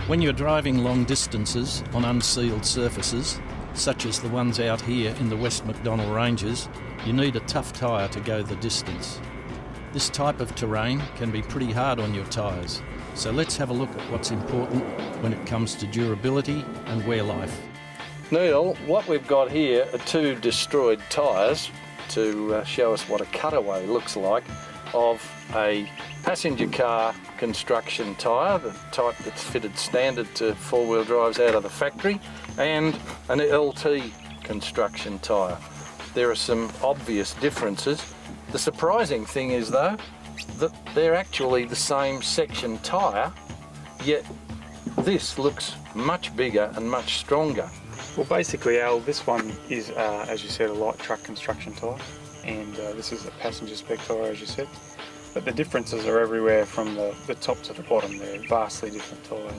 When you're driving long distances on unsealed surfaces, such as the ones out here in the West MacDonnell Ranges, you need a tough tyre to go the distance. This type of terrain can be pretty hard on your tyres, so let's have a look at what's important when it comes to durability and wear life. Neil, what we've got here are two destroyed tyres to show us what a cutaway looks like of a passenger car construction tyre, the type that's fitted standard to four-wheel drives out of the factory, and an LT construction tyre. There are some obvious differences. The surprising thing is though that they're actually the same section tyre, yet this looks much bigger and much stronger. Well, basically, Al, this one is, as you said, a light truck construction tyre, and this is a passenger spec tyre, as you said. But the differences are everywhere from the top to the bottom. They're vastly different tyres.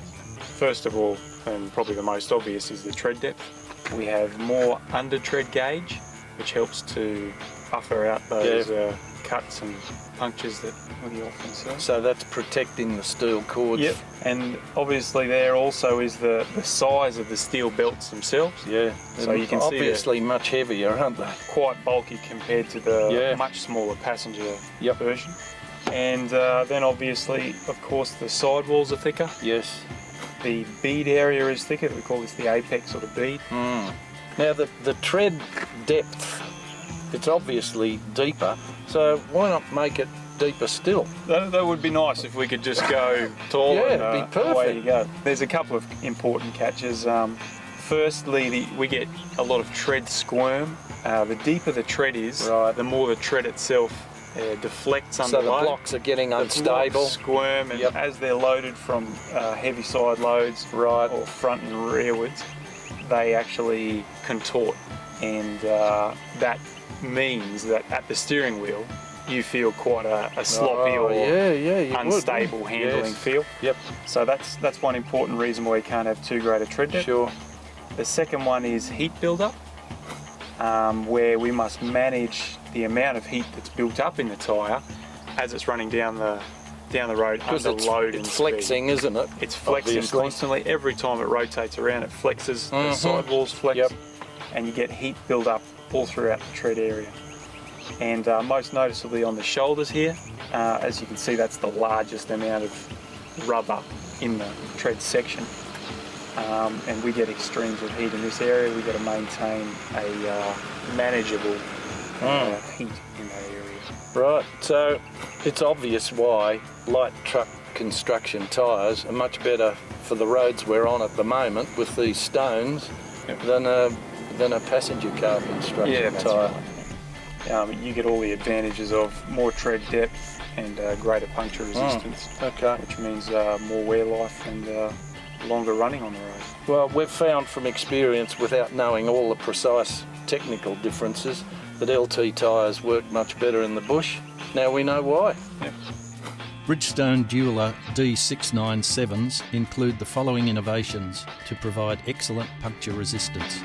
First of all, and probably the most obvious, is the tread depth. We have more under tread gauge, which helps to buffer out those cuts and punctures that we often see. So that's protecting the steel cords. Yep, and obviously there also is the size of the steel belts themselves. Yeah, so you can obviously see much heavier, aren't they? quite bulky compared to the much smaller passenger version. And then obviously, of course, the sidewalls are thicker. Yes. The bead area is thicker. We call this the apex or the bead. Now the tread depth, it's obviously deeper, so why not make it deeper still? That would be nice if we could just go taller. Yeah, it'd be perfect. Away you go. There's a couple of important catches. Firstly, we get a lot of tread squirm. The deeper the tread is, the more the tread itself deflects under load. So the load. blocks are getting unstable. The blocks squirm, and as they're loaded from heavy side loads or front and rearwards, they actually contort, and that means that at the steering wheel you feel quite a sloppy or unstable handling feel. Yep. So that's one important reason why you can't have too great a tread depth. Sure. The second one is heat build-up, where we must manage the amount of heat that's built up in the tyre as it's running down the road under load and it's flexing, isn't it? It's flexing constantly. Every time it rotates around, it flexes. The sidewalls flex, and you get heat build up all throughout the tread area. And most noticeably on the shoulders here, as you can see, that's the largest amount of rubber in the tread section. And we get extremes of heat in this area. We've got to maintain a manageable heat in that area. Right, so it's obvious why light truck construction tyres are much better for the roads we're on at the moment with these stones than a passenger car construction tyre. Right. You get all the advantages of more tread depth and greater puncture resistance, which means more wear life and longer running on the road. Well, we've found from experience, without knowing all the precise technical differences, that LT tyres work much better in the bush. Now we know why. Yep. Bridgestone Dueler D697s include the following innovations to provide excellent puncture resistance.